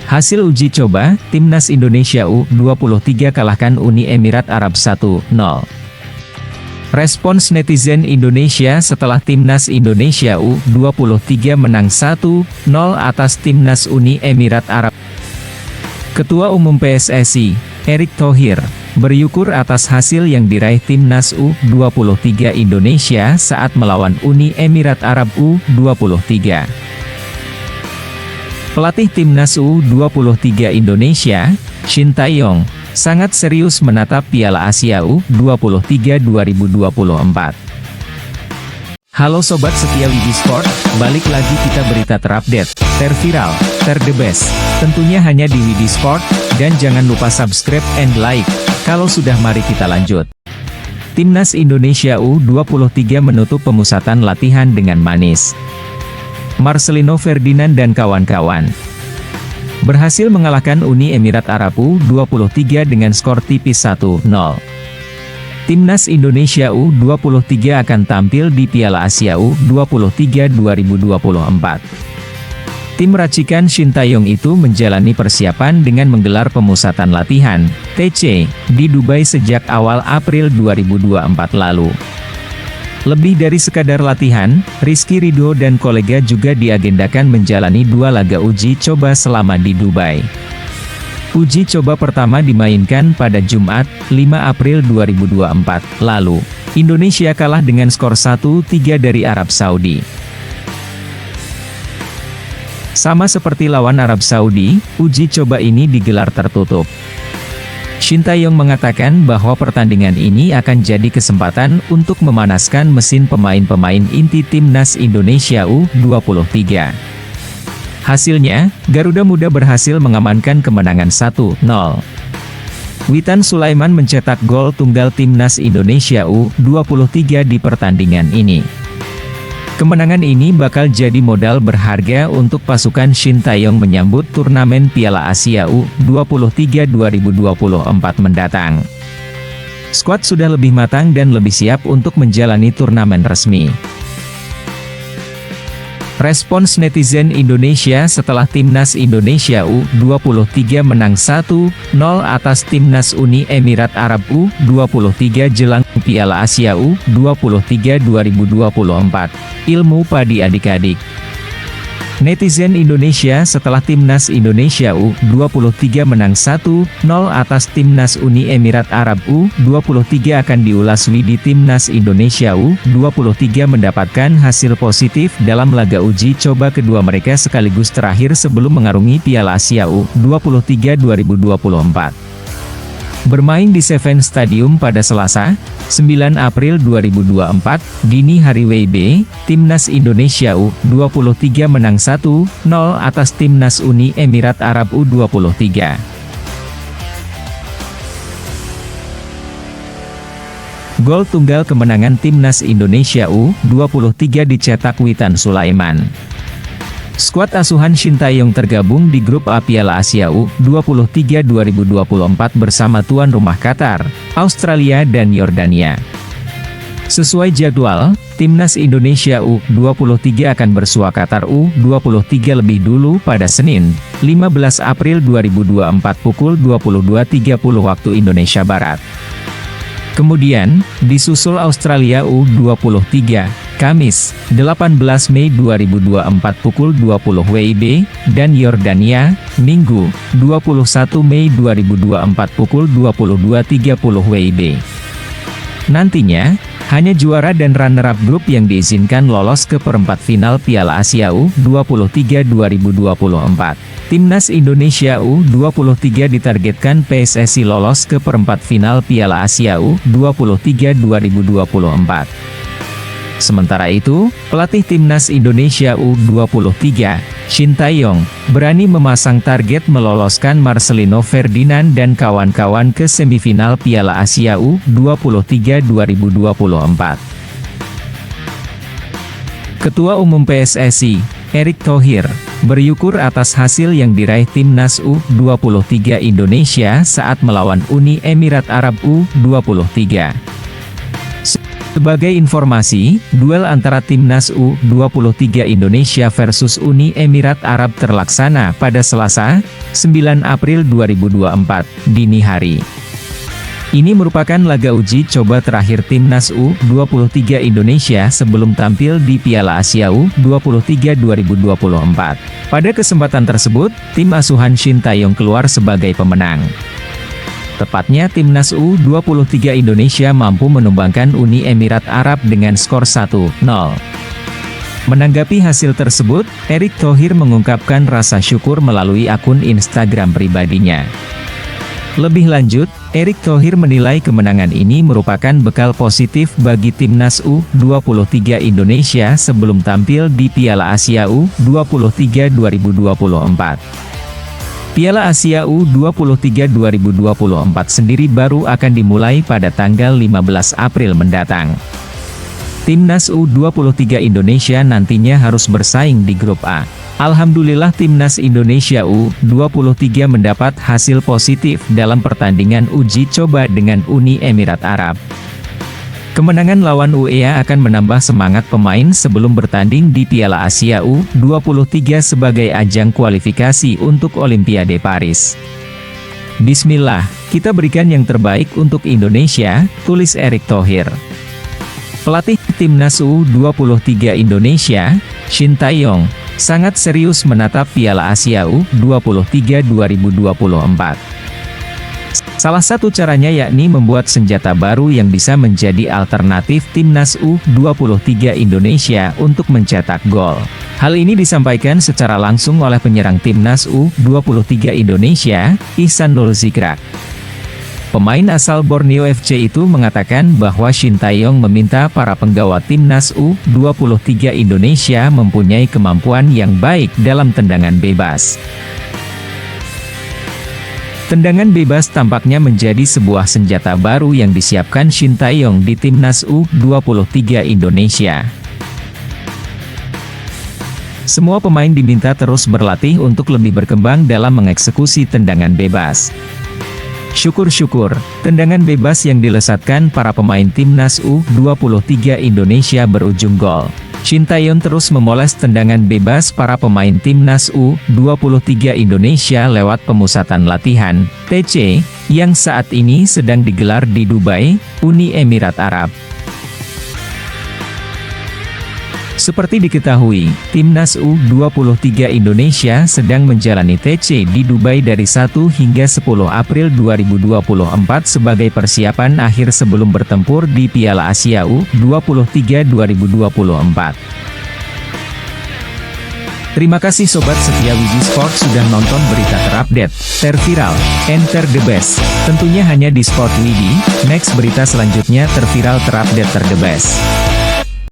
Hasil uji coba, Timnas Indonesia U23 kalahkan Uni Emirat Arab 1-0. Respons netizen Indonesia setelah Timnas Indonesia U23 menang 1-0 atas Timnas Uni Emirat Arab. Ketua Umum PSSI, Erick Thohir, bersyukur atas hasil yang diraih Timnas U23 Indonesia saat melawan Uni Emirat Arab U23. Pelatih Timnas U23 Indonesia, Shin Tae-yong, sangat serius menatap Piala Asia U23 2024. Halo Sobat setia Widi Sport, balik lagi kita berita terupdate, terviral, terde best, tentunya hanya di Widi Sport, dan jangan lupa subscribe and like. Kalau sudah mari kita lanjut. Timnas Indonesia U23 menutup pemusatan latihan dengan manis. Marcelino Ferdinand dan kawan-kawan berhasil mengalahkan Uni Emirat Arab U23 dengan skor tipis 1-0. Timnas Indonesia U23 akan tampil di Piala Asia U23 2024. Tim racikan Shin Tae-yong itu menjalani persiapan dengan menggelar pemusatan latihan, TC, di Dubai sejak awal April 2024 lalu. Lebih dari sekadar latihan, Rizky Ridho dan kolega juga diagendakan menjalani 2 laga uji coba selama di Dubai. Uji coba pertama dimainkan pada Jumat, 5 April 2024, lalu. Indonesia kalah dengan skor 1-3 dari Arab Saudi. Sama seperti lawan Arab Saudi, uji coba ini digelar tertutup. Shin Tae-yong mengatakan bahwa pertandingan ini akan jadi kesempatan untuk memanaskan mesin pemain-pemain inti Timnas Indonesia U23. Hasilnya, Garuda Muda berhasil mengamankan kemenangan 1-0. Witan Sulaiman mencetak gol tunggal Timnas Indonesia U23 di pertandingan ini. Kemenangan ini bakal jadi modal berharga untuk pasukan Shin Tae-yong menyambut turnamen Piala Asia U23 2024 mendatang. Skuad sudah lebih matang dan lebih siap untuk menjalani turnamen resmi. Respons netizen Indonesia setelah Timnas Indonesia U23 menang 1-0 atas Timnas Uni Emirat Arab U23 jelang Piala Asia U23 2024. Ilmu padi adik-adik. Netizen Indonesia setelah Timnas Indonesia U23 menang 1-0 atas Timnas Uni Emirat Arab U23 akan diulas Widi. Timnas Indonesia U23 mendapatkan hasil positif dalam laga uji coba kedua mereka sekaligus terakhir sebelum mengarungi Piala Asia U23 2024. Bermain di Seven Stadium pada Selasa, 9 April 2024, dini hari WIB, Timnas Indonesia U23 menang 1-0 atas Timnas Uni Emirat Arab U23. Gol tunggal kemenangan Timnas Indonesia U23 dicetak Witan Sulaiman. Skuad asuhan Shin Tae-yong tergabung di grup A Piala Asia U23 2024 bersama tuan rumah Qatar, Australia dan Yordania. Sesuai jadwal, Timnas Indonesia U23 akan bersua Qatar U23 lebih dulu pada Senin, 15 April 2024 pukul 22.30 waktu Indonesia Barat. Kemudian, disusul Australia U23, Kamis, 18 Mei 2024 pukul 20 WIB, dan Yordania, Minggu, 21 Mei 2024 pukul 22.30 WIB. Nantinya, hanya juara dan runner-up grup yang diizinkan lolos ke perempat final Piala Asia U23 2024. Timnas Indonesia U23 ditargetkan PSSI lolos ke perempat final Piala Asia U23 2024. Sementara itu, pelatih Timnas Indonesia U23, Shin Tae-yong, berani memasang target meloloskan Marcelino Ferdinand dan kawan-kawan ke semifinal Piala Asia U23 2024. Ketua Umum PSSI, Erick Thohir, bersyukur atas hasil yang diraih Timnas U23 Indonesia saat melawan Uni Emirat Arab U23. Sebagai informasi, duel antara Timnas U23 Indonesia versus Uni Emirat Arab terlaksana pada Selasa, 9 April 2024, dini hari. Ini merupakan laga uji coba terakhir Timnas U23 Indonesia sebelum tampil di Piala Asia U23 2024. Pada kesempatan tersebut, tim asuhan Shin Tae-yong keluar sebagai pemenang. Tepatnya Timnas U23 Indonesia mampu menumbangkan Uni Emirat Arab dengan skor 1-0. Menanggapi hasil tersebut, Erick Thohir mengungkapkan rasa syukur melalui akun Instagram pribadinya. Lebih lanjut, Erick Thohir menilai kemenangan ini merupakan bekal positif bagi Timnas U23 Indonesia sebelum tampil di Piala Asia U23 2024. Piala Asia U23 2024 sendiri baru akan dimulai pada tanggal 15 April mendatang. Timnas U23 Indonesia nantinya harus bersaing di grup A. Alhamdulillah Timnas Indonesia U23 mendapat hasil positif dalam pertandingan uji coba dengan Uni Emirat Arab. Kemenangan lawan UEA akan menambah semangat pemain sebelum bertanding di Piala Asia U23 sebagai ajang kualifikasi untuk Olimpiade Paris. Bismillah, kita berikan yang terbaik untuk Indonesia, tulis Erick Thohir. Pelatih Timnas U23 Indonesia, Shin Tae-yong, sangat serius menatap Piala Asia U23 2024. Salah satu caranya yakni membuat senjata baru yang bisa menjadi alternatif Timnas U23 Indonesia untuk mencetak gol. Hal ini disampaikan secara langsung oleh penyerang Timnas U23 Indonesia, Ihsan Nulzikrak. Pemain asal Borneo FC itu mengatakan bahwa Shin Tae-yong meminta para penggawa Timnas U23 Indonesia mempunyai kemampuan yang baik dalam tendangan bebas. Tendangan bebas tampaknya menjadi sebuah senjata baru yang disiapkan Shin Tae-yong di Timnas U23 Indonesia. Semua pemain diminta terus berlatih untuk lebih berkembang dalam mengeksekusi tendangan bebas. Syukur-syukur, tendangan bebas yang dilesatkan para pemain Timnas U23 Indonesia berujung gol. Shin Tae-yong terus memoles tendangan bebas para pemain Timnas U23 Indonesia lewat pemusatan latihan, TC, yang saat ini sedang digelar di Dubai, Uni Emirat Arab. Seperti diketahui, Timnas U23 Indonesia sedang menjalani TC di Dubai dari 1 hingga 10 April 2024 sebagai persiapan akhir sebelum bertempur di Piala Asia U23 2024. Terima kasih Sobat setia Widi Sport sudah nonton berita terupdate, terviral, and the best. Tentunya hanya di Sport Widi. Next berita selanjutnya terviral terupdate the best.